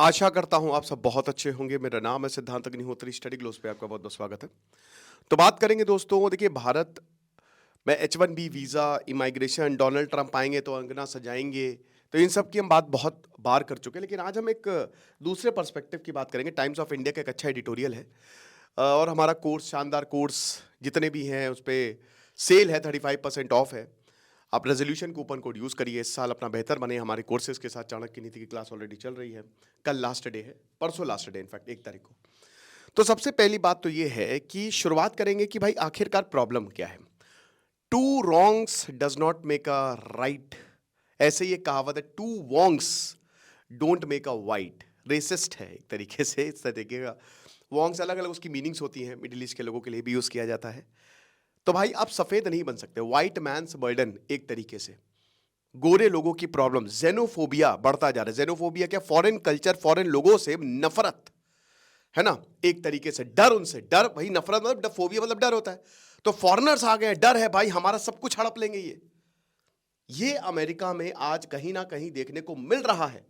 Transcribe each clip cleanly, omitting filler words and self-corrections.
आशा करता हूँ आप सब बहुत अच्छे होंगे। मेरा नाम है सिद्धांत अग्निहोत्री, स्टडी ग्लोस पे आपका बहुत बहुत स्वागत है। तो बात करेंगे दोस्तों, देखिए भारत में H1B visa, immigration, Donald Trump आएंगे तो अंगना सजाएंगे, तो इन सब की हम बात बहुत बार कर चुके हैं। लेकिन आज हम एक दूसरे पर्सपेक्टिव की बात करेंगे। टाइम्स ऑफ इंडिया का एक अच्छा एडिटोरियल है और हमारा कोर्स, शानदार कोर्स जितने भी हैं उस पर सेल है, 35% ऑफ है। आप रेजोल्यूशन कूपन कोड यूज़ करिए, इस साल अपना बेहतर बने। हमारे कोर्सेज के साथ चाणक्य नीति की क्लास ऑलरेडी चल रही है। कल लास्ट डे है, परसों लास्ट डे, इनफैक्ट 1 तारीख को। तो सबसे पहली बात तो ये है कि शुरुआत करेंगे कि भाई आखिरकार प्रॉब्लम क्या है। Two wrongs does not make a right, ऐसे ये कहावत है। Two wrongs don't make a right. Racist है एक तरीके से, इस तरीके का। वॉन्ग्स अलग अलग उसकी मीनिंग्स होती हैं, मिडिल ईस्ट के लोगों के लिए भी यूज़ किया जाता है। तो भाई आप सफ़ेद नहीं बन सकते। वाइट मैन्स बर्डन, एक तरीके से गोरे लोगों की प्रॉब्लम, जेनोफोबिया बढ़ता जा रहा है। जेनोफोबिया क्या? फॉरेन कल्चर, फॉरेन लोगों से नफरत, है ना, एक तरीके से डर, उनसे डर। भाई नफरत मतलब फोबिया मतलब डर होता है। तो फॉरेनर्स आ गए, डर है भाई हमारा सब कुछ हड़प लेंगे। ये अमेरिका में आज कहीं ना कहीं देखने को मिल रहा है।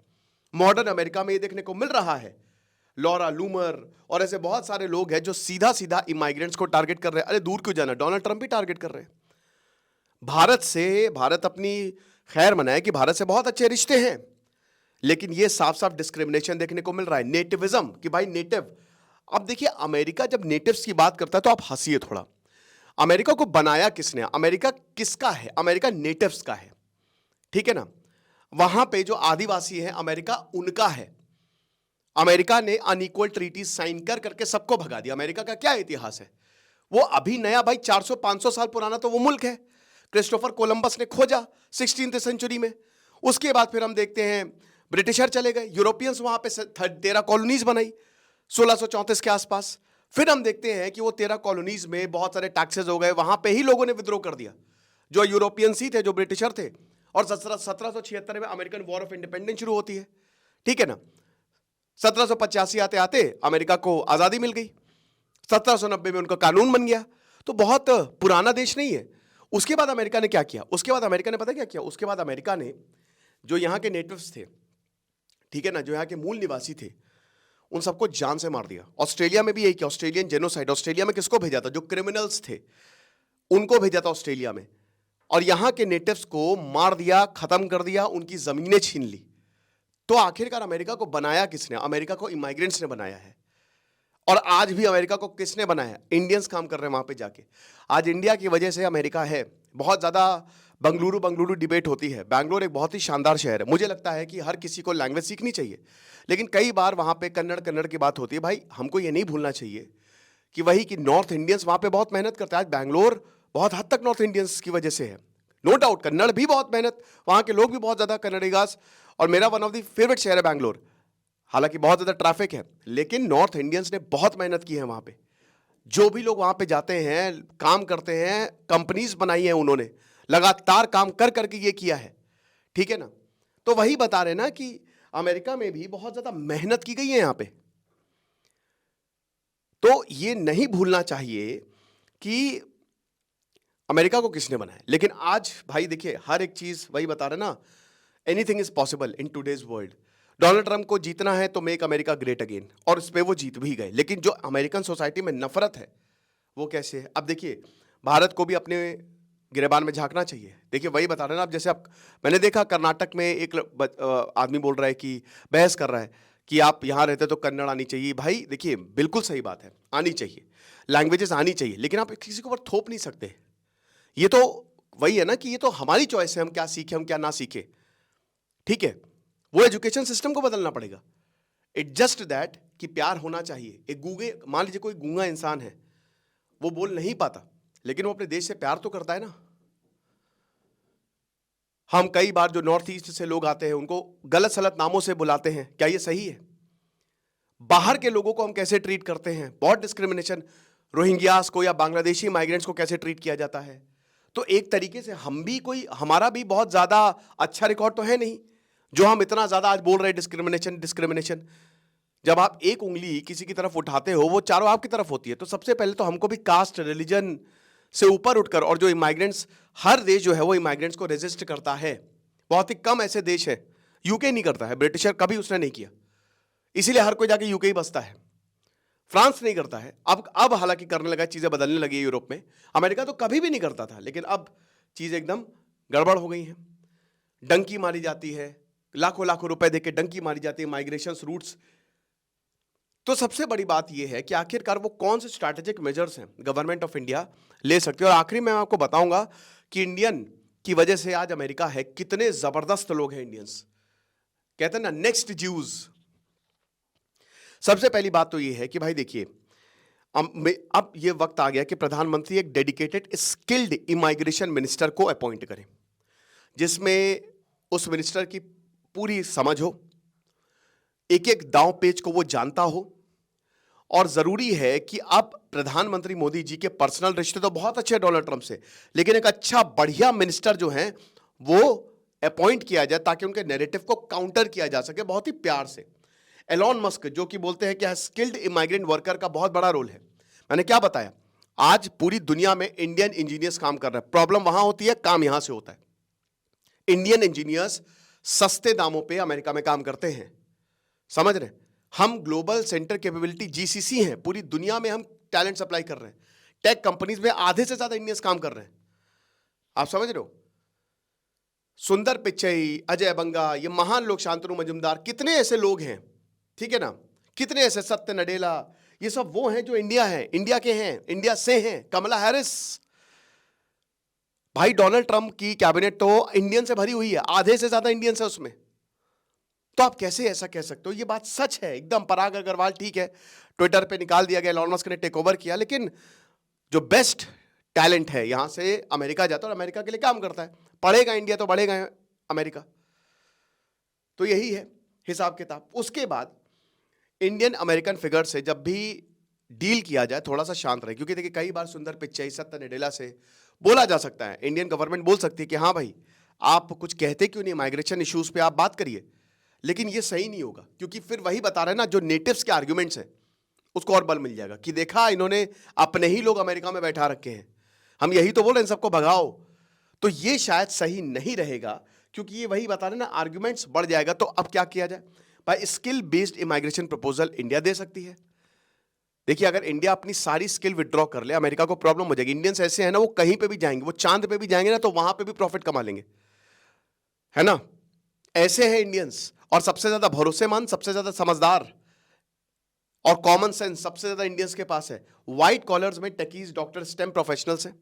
मॉडर्न अमेरिका में ये देखने को मिल रहा है। लॉरा लूमर और ऐसे बहुत सारे लोग हैं जो सीधा सीधा इमाइग्रेंट्स को टारगेट कर रहे हैं। अरे दूर क्यों जाना, डोनाल्ड ट्रंप भी टारगेट कर रहे हैं भारत से। भारत अपनी खैर मनाए कि भारत से बहुत अच्छे रिश्ते हैं, लेकिन ये साफ साफ डिस्क्रिमिनेशन देखने को मिल रहा है। नेटिविज्म कि भाई नेटिव। अब देखिए अमेरिका जब नेटिव्स की बात करता है तो आप हंसिए थोड़ा। अमेरिका को बनाया किसने? अमेरिका किसका है? अमेरिका नेटिव्स का है, ठीक है ना। वहां पे जो आदिवासी हैं, अमेरिका उनका है। अमेरिका ने अनइक्वल ट्रीटी साइन कर करके सबको भगा दिया। अमेरिका का क्या इतिहास है? वो अभी नया भाई 400-500 साल पुराना तो वो मुल्क है। क्रिस्टोफर कोलंबस ने खोजा 16वीं सेंचुरी में। उसके बाद फिर हम देखते हैं ब्रिटिशर चले गए, यूरोपियंस वहां पे 13 कॉलोनीज बनाई 1634 के आसपास। फिर हम देखते हैं कि वो 13 कॉलोनीज में बहुत सारे टैक्सेस हो गए, वहां पे ही लोगों ने विद्रोह कर दिया, जो यूरोपियंस ही थे, जो ब्रिटिशर थे। और 1776 में अमेरिकन वॉर ऑफ इंडिपेंडेंस शुरू होती है, ठीक है ना। 1785 आते आते अमेरिका को आजादी मिल गई। 1790 में उनका कानून बन गया। तो बहुत पुराना देश नहीं है। उसके बाद अमेरिका ने क्या किया? उसके बाद अमेरिका ने पता क्या किया? उसके बाद अमेरिका ने जो यहाँ के नेटिव्स थे, ठीक है ना, जो यहाँ के मूल निवासी थे, उन सबको जान से मार दिया। ऑस्ट्रेलिया में भी यही किया, ऑस्ट्रेलियन जेनोसाइड। ऑस्ट्रेलिया में किसको भेजा था? जो क्रिमिनल्स थे उनको भेजा था ऑस्ट्रेलिया में, और यहाँ के नेटिव्स को मार दिया, खत्म कर दिया, उनकी जमीनें छीन ली। तो आखिरकार अमेरिका को बनाया किसने? अमेरिका को इमाइग्रेंट्स ने बनाया है। और आज भी अमेरिका को किसने बनाया? इंडियंस काम कर रहे हैं वहां पे जाके। आज इंडिया की वजह से अमेरिका है। बहुत ज़्यादा बंगलुरु बंगलुरु डिबेट होती है। बैंगलोर एक बहुत ही शानदार शहर है। मुझे लगता है कि हर किसी को लैंग्वेज सीखनी चाहिए, लेकिन कई बार वहां पे कन्नड़ कन्नड़ की बात होती है। भाई हमको ये नहीं भूलना चाहिए कि वही कि नॉर्थ इंडियंस वहां पे बहुत मेहनत करते हैं। आज बैंगलोर बहुत हद तक नॉर्थ इंडियंस की वजह से है, नो डाउट। कन्नड़ भी बहुत मेहनत, वहां के लोग भी बहुत ज़्यादा कन्नड़िगास। और मेरा वन ऑफ द फेवरेट शहर है बैंगलोर। हालांकि बहुत ज़्यादा ट्रैफिक है, लेकिन नॉर्थ इंडियंस ने बहुत मेहनत की है वहाँ पे। जो भी लोग वहाँ पे जाते हैं, काम करते हैं, कंपनीज बनाई हैं उन्होंने, लगातार काम कर करके ये किया है, ठीक है ना। तो वही बता रहे ना कि अमेरिका में भी बहुत ज़्यादा मेहनत की गई है यहाँ पे। तो ये नहीं भूलना चाहिए कि अमेरिका को किसने बनाया। लेकिन आज भाई देखिए हर एक चीज़ वही बता रहे ना, anything is possible in today's world. Donald Trump को जीतना है तो मेक अमेरिका ग्रेट अगेन, और इस पे वो जीत भी गए। लेकिन जो अमेरिकन सोसाइटी में नफरत है वो कैसे है? अब देखिए भारत को भी अपने गिरेबान में झांकना चाहिए। देखिए वही बता रहे ना, अब जैसे आप, मैंने देखा कर्नाटक में एक आदमी बोल रहा है कि बहस कर रहा है कि आप यहाँ रहते तो कन्नड़ आनी चाहिए। भाई देखिए बिल्कुल सही बात है, आनी चाहिए, लैंग्वेजेस आनी चाहिए, लेकिन आप किसी के ऊपर थोप नहीं सकते। ये तो वही है ना कि ये तो हमारी चॉइस है, हम क्या सीखें हम क्या ना सीखें, ठीक है। वो एजुकेशन सिस्टम को बदलना पड़ेगा। इट जस्ट दैट कि प्यार होना चाहिए। एक गूंगे, मान लीजिए कोई गूंगा इंसान है, वो बोल नहीं पाता, लेकिन वो अपने देश से प्यार तो करता है ना। हम कई बार जो नॉर्थ ईस्ट से लोग आते हैं उनको गलत सलत नामों से बुलाते हैं, क्या ये सही है? बाहर के लोगों को हम कैसे ट्रीट करते हैं, बहुत डिस्क्रिमिनेशन। रोहिंग्यास को या बांग्लादेशी माइग्रेंट्स को कैसे ट्रीट किया जाता है। तो एक तरीके से हम भी कोई, हमारा भी बहुत ज्यादा अच्छा रिकॉर्ड तो है नहीं, जो हम इतना ज्यादा आज बोल रहे हैं डिस्क्रिमिनेशन डिस्क्रिमिनेशन। जब आप एक उंगली किसी की तरफ उठाते हो, वो चारों आपकी तरफ होती है। तो सबसे पहले तो हमको भी कास्ट, रिलीजन से ऊपर उठकर, और जो इमाइग्रेंट्स, हर देश जो है वो इमाइग्रेंट्स को रेजिस्ट करता है। बहुत ही कम ऐसे देश है, यूके नहीं करता है, ब्रिटिशर कभी उसने नहीं किया। इसीलिए हर कोई जाके यूके ही बसता है, फ्रांस नहीं करता है। अब हालांकि करने लगा, चीजें बदलने लगी है यूरोप में। अमेरिका तो कभी भी नहीं करता था, लेकिन अब चीज एकदम गड़बड़ हो गई है। डंकी मारी जाती है, लाखों लाखों रुपए देके डंकी मारी जाती है माइग्रेशन रूट्स। तो सबसे बड़ी बात यह है कि आखिरकार वो कौन से स्ट्रैटेजिक मेजर्स हैं गवर्नमेंट ऑफ इंडिया ले सकती है। और आखिरी में मैं आपको बताऊंगा कि इंडियन की वजह से आज अमेरिका है, कितने जबरदस्त लोग हैं इंडियंस, कहते हैं ना नेक्स्ट ज्यूज। सबसे पहली बात तो यह है कि भाई देखिए, अब ये वक्त आ गया कि प्रधानमंत्री एक डेडिकेटेड स्किल्ड इमाइग्रेशन मिनिस्टर को अपॉइंट करें, जिसमें उस मिनिस्टर की पूरी समझ हो, एक एक दांव पेच को वो जानता हो। और जरूरी है कि अब प्रधानमंत्री मोदी जी के पर्सनल रिश्ते तो बहुत अच्छे हैं डोनाल्ड ट्रंप से, लेकिन एक अच्छा बढ़िया मिनिस्टर जो है वो अपॉइंट किया जाए ताकि उनके नैरेटिव को काउंटर किया जा सके बहुत ही प्यार से। एलॉन मस्क जो कि बोलते हैं कि स्किल्ड इमाइग्रेंट वर्कर का बहुत बड़ा रोल है। मैंने क्या बताया, आज पूरी दुनिया में इंडियन इंजीनियर्स काम कर रहे हैं। प्रॉब्लम वहां होती है, काम यहां से होता है। इंडियन इंजीनियर्स सस्ते दामों पे अमेरिका में काम करते हैं, समझ रहे हैं। हम ग्लोबल सेंटर कैपेबिलिटी जीसीसी हैं, पूरी दुनिया में हम टैलेंट सप्लाई कर रहे हैं। टेक कंपनीज में आधे से ज्यादा इंडियंस काम कर रहे हैं, आप समझ रहे हो। सुंदर पिच्चई, अजय बंगा, ये महान लोग, शांतनु मजुमदार, कितने ऐसे लोग हैं, ठीक है ना, कितने ऐसे, सत्य नडेला, ये सब वो हैं जो इंडिया है, इंडिया के हैं, इंडिया से हैं। कमला हैरिस, भाई डोनाल्ड ट्रंप की कैबिनेट तो इंडियन से भरी हुई है, आधे से ज्यादा इंडियंस है उसमें। तो आप कैसे ऐसा कह सकते हो, ये बात सच है एकदम। पराग अग्रवाल ठीक है, ट्विटर पे निकाल दिया गया, एलॉन मस्क ने टेक ओवर किया, लेकिन जो बेस्ट टैलेंट है यहां से अमेरिका जाता है और अमेरिका के लिए काम करता है। पढ़ेगा इंडिया तो बढ़ेगा अमेरिका, तो यही है हिसाब किताब। उसके बाद इंडियन अमेरिकन फिगर से जब भी डील किया जाए थोड़ा सा शांत रहे, क्योंकि देखिए कई बार सुंदर पिच्चई, सत्य नडेला से बोला जा सकता है, इंडियन गवर्नमेंट बोल सकती है कि हाँ भाई आप कुछ कहते क्यों नहीं, माइग्रेशन इश्यूज पे आप बात करिए, लेकिन ये सही नहीं होगा, क्योंकि फिर वही बता रहे हैं ना, जो नेटिव्स के आर्ग्यूमेंट्स हैं उसको और बल मिल जाएगा कि देखा इन्होंने अपने ही लोग अमेरिका में बैठा रखे हैं, हम यही तो बोल रहे हैं इन सबको भगाओ। तो ये शायद सही नहीं रहेगा, क्योंकि ये वही बता रहे हैं ना, आर्ग्यूमेंट्स बढ़ जाएगा। तो अब क्या किया जाए भाई, skill based immigration proposal India दे सकती है। देखिए अगर इंडिया अपनी सारी स्किल विड्रॉ कर ले, अमेरिका को प्रॉब्लम हो जाएगी। इंडियंस ऐसे हैं ना, वो कहीं पे भी जाएंगे, वो चांद पे भी जाएंगे ना, तो वहां पे भी प्रॉफिट कमा लेंगे, है ना, ऐसे हैं इंडियंस। और सबसे ज्यादा भरोसेमंद, सबसे ज्यादा समझदार और कॉमन सेंस सबसे ज्यादा इंडियंस के पास है। व्हाइट कॉलर्स में टेकीज, डॉक्टर, स्टेम प्रोफेशनल्स हैं।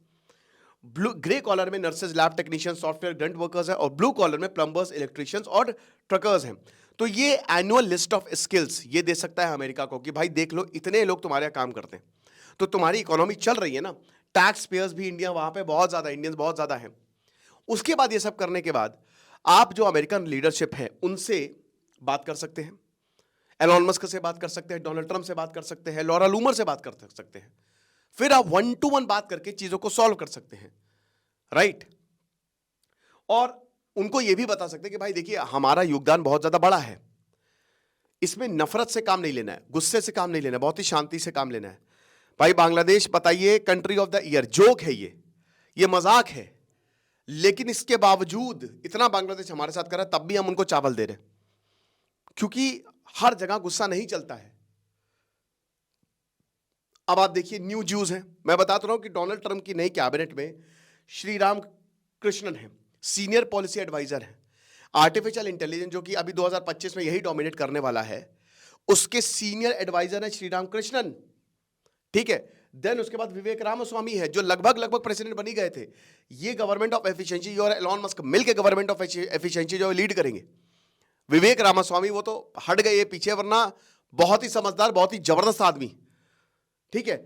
ब्लू ग्रे कॉलर में nurses, lab technician, software grunt workers हैं। और ब्लू कॉलर में प्लम्बर्स, इलेक्ट्रिशियंस और ट्रकर्स हैं। तो ये एनुअल लिस्ट ऑफ स्किल्स ये दे सकता है अमेरिका को कि भाई देख लो, इतने लोग तुम्हारे यहाँ काम करते हैं, तो तुम्हारी इकोनॉमी चल रही है ना। टैक्स पेयर्स भी इंडिया वहां पे बहुत ज्यादा, इंडियंस बहुत ज्यादा हैं। उसके बाद ये सब करने के बाद आप जो अमेरिकन लीडरशिप है उनसे बात कर सकते हैं, एलॉन मस्क से बात कर सकते हैं, डोनाल्ड ट्रंप से बात कर सकते हैं, लॉरा लूमर से बात कर सकते हैं। फिर आप 1-to-1 बात करके चीजों को सॉल्व कर सकते हैं, राइट। और उनको यह भी बता सकते हैं कि भाई देखिए हमारा योगदान बहुत ज्यादा बड़ा है, इसमें नफरत से काम नहीं लेना है, गुस्से से काम नहीं लेना है, बहुत ही शांति से काम लेना है। भाई बांग्लादेश बताइए country of the year, joke है ये मजाक है, लेकिन इसके बावजूद इतना बांग्लादेश हमारे साथ कर रहा है, तब भी हम उनको चावल दे रहे हैं, क्योंकि हर जगह गुस्सा नहीं चलता है। अब आप देखिए न्यू ज्यूज हैं, मैं बताता रहा हूं कि डोनाल्ड ट्रंप की नई कैबिनेट में श्री राम कृष्णन है, सीनियर पॉलिसी एडवाइजर है। आर्टिफिशियल इंटेलिजेंस जो कि अभी 2025 में यही डोमिनेट करने वाला है, उसके सीनियर एडवाइजर है श्री राम कृष्णन, ठीक है। देन उसके बाद विवेक रामास्वामी है, जो लगभग प्रेसिडेंट बनी गए थे। ये गवर्नमेंट ऑफ एफिशिएंसी और एलॉन मस्क मिलकर गवर्नमेंट ऑफ एफिशिएंसी जो लीड करेंगे। विवेक रामास्वामी वो तो हट गए पीछे, वरना बहुत ही समझदार, बहुत ही जबरदस्त आदमी, ठीक है।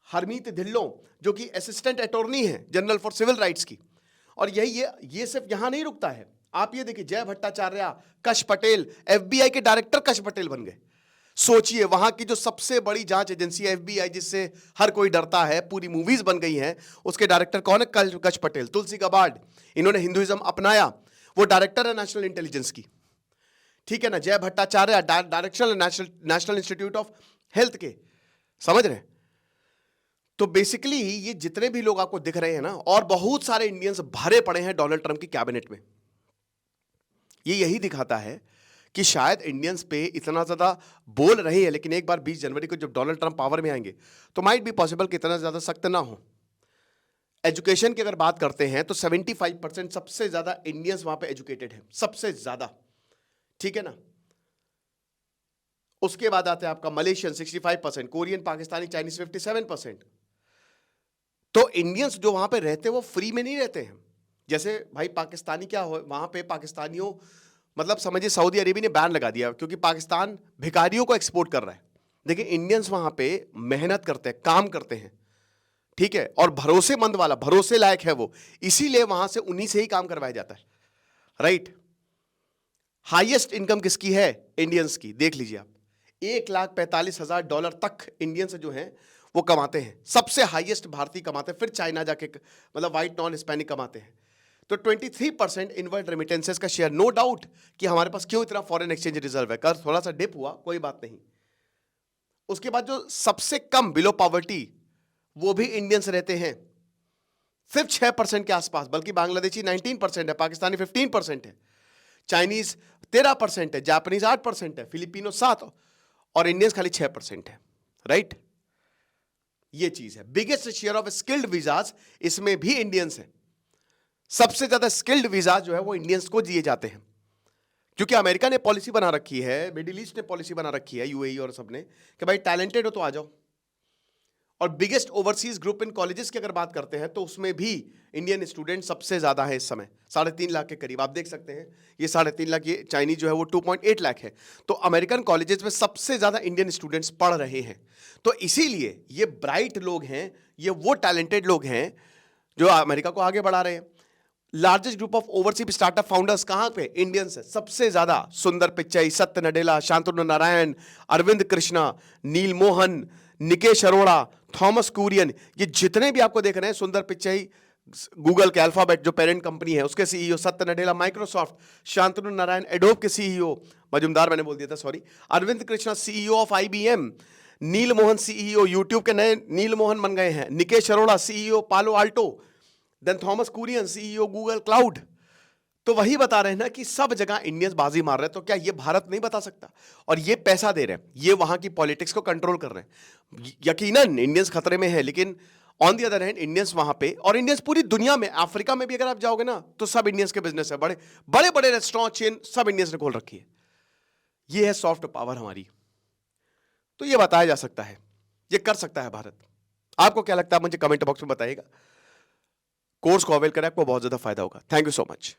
हरमीत धिल्लों जो कि असिस्टेंट अटॉर्नी है जनरल फॉर सिविल राइट्स की। और ये सिर्फ यहां नहीं रुकता है, आप ये देखिए जय भट्टाचार्य, कश पटेल, एफबीआई के डायरेक्टर कश पटेल बन गए। सोचिए वहां की जो सबसे बड़ी जांच एजेंसी है एफबीआई, जिससे हर कोई डरता है, पूरी मूवीज बन गई हैं, उसके डायरेक्टर कौन है? कश पटेल। तुलसी गबार्ड, इन्होंने हिंदुइज्म अपनाया, वो डायरेक्टर है नेशनल इंटेलिजेंस की, ठीक है ना। जय Bhattacharya director national institute of health के, समझ रहे हैं। तो बेसिकली ये जितने भी लोग आपको दिख रहे हैं ना, और बहुत सारे इंडियंस भरे पड़े हैं डोनाल्ड ट्रंप की कैबिनेट में, ये यही दिखाता है कि शायद इंडियंस पे इतना ज्यादा बोल रहे हैं, लेकिन एक बार 20 जनवरी को जब डोनाल्ड ट्रंप पावर में आएंगे तो माइट बी पॉसिबल कि इतना ज्यादा सख्त ना हो। एजुकेशन की अगर बात करते हैं तो 75% सबसे ज्यादा इंडियंस वहां पे एजुकेटेड है, सबसे ज्यादा, ठीक है ना। उसके बाद आता है आपका मलेशियन 65%, कोरियन, पाकिस्तानी, चाइनीज 57%। तो इंडियंस जो वहां पे रहते हैं वो फ्री में नहीं रहते हैं। जैसे भाई पाकिस्तानी क्या हो, वहां पे पाकिस्तानियों मतलब समझिए सऊदी अरेबिया ने बैन लगा दिया क्योंकि पाकिस्तान भिखारियों को एक्सपोर्ट कर रहा है। देखिए इंडियंस वहां पे मेहनत करते हैं, काम करते हैं, ठीक है, और भरोसेमंद वाला, भरोसे लायक है वो, इसीलिए वहां से उन्हीं से ही काम करवाया जाता है, राइट। हाईएस्ट इनकम किसकी है? इंडियंस की। देख लीजिए आप, $1,45,000 तक इंडियंस जो हैं वो कमाते हैं, सबसे हाईएस्ट भारतीय कमाते हैं, फिर चाइना जाके मतलब व्हाइट नॉन हिस्पैनिक कमाते हैं। तो 23% इनवर्ड रेमिटेंसेस का शेयर, नो डाउट कि हमारे पास क्यों इतना फॉरेन एक्सचेंज रिजर्व है, कर थोड़ा सा डिप हुआ कोई बात नहीं। उसके बाद जो सबसे कम बिलो पॉवर्टी वो भी इंडियंस रहते हैं, सिर्फ 6% के आसपास, बल्कि बांग्लादेशी 19% है, पाकिस्तानी 15% है, चाइनीज 13% है, जापानीज 8% है, फिलिपिनो 7% और इंडियंस खाली 6% है, राइट। ये चीज है। Biggest share of skilled visas इसमें भी इंडियंस है, सबसे ज्यादा स्किल्ड वीजा जो है वो इंडियंस को दिए जाते हैं, क्योंकि अमेरिका ने पॉलिसी बना रखी है, मिडिल ईस्ट ने पॉलिसी बना रखी है, यूएई और सबने, कि भाई टैलेंटेड हो तो आ जाओ। और biggest overseas group in colleges की अगर बात करते हैं तो उसमें भी इंडियन स्टूडेंट सबसे ज्यादा है इस समय, 3.5 लाख के करीब। आप देख सकते हैं ये 3.5 लाख, ये चाइनीज जो है वो 2.8 लाख है। तो अमेरिकन कॉलेजेस में सबसे ज्यादा इंडियन स्टूडेंट्स पढ़ रहे हैं। तो इसीलिए ये ब्राइट लोग हैं, ये वो टैलेंटेड लोग हैं जो अमेरिका को आगे बढ़ा रहे हैं। Largest group of overseas startup founders कहां पे? इंडियंस है सबसे ज्यादा। सुंदर पिच्चई, सत्य नडेला, शांतनु नारायण, अरविंद कृष्णा, नील मोहन, निकेश अरोड़ा, थॉमस कुरियन, ये जितने भी आपको देख रहे हैं, सुंदर पिच्चई गूगल के अल्फाबेट जो पेरेंट कंपनी है उसके CEO, Satya Nadella Microsoft, Shantanu Narayen Adobe के सीईओ, मजुमदार मैंने बोल दिया था sorry, Arvind Krishna CEO of IBM, Neel Mohan CEO, YouTube के नए नील मोहन बन गए हैं, Nikesh Arora CEO Palo Alto, then Thomas Kurian CEO Google Cloud. तो वही बता रहे हैं ना कि सब जगह इंडियंस बाजी मार रहे हैं, तो क्या ये भारत नहीं बता सकता? और ये पैसा दे रहे हैं, ये वहां की पॉलिटिक्स को कंट्रोल कर रहे हैं। यकीनन इंडियंस खतरे में है, लेकिन on the other hand Indians वहां पे, और इंडियंस पूरी दुनिया में, अफ्रीका में भी अगर आप जाओगे ना तो सब इंडियंस के बिजनेस है, बड़े बड़े बड़े रेस्टोरेंट चेन सब इंडियंस ने खोल रखी है। ये है सॉफ्ट पावर हमारी। तो ये बताया जा सकता है, ये कर सकता है भारत। आपको क्या लगता है मुझे कमेंट बॉक्स में बताइएगा। कोर्स को अवेल करें, आपको बहुत ज्यादा फायदा होगा। Thank you so much.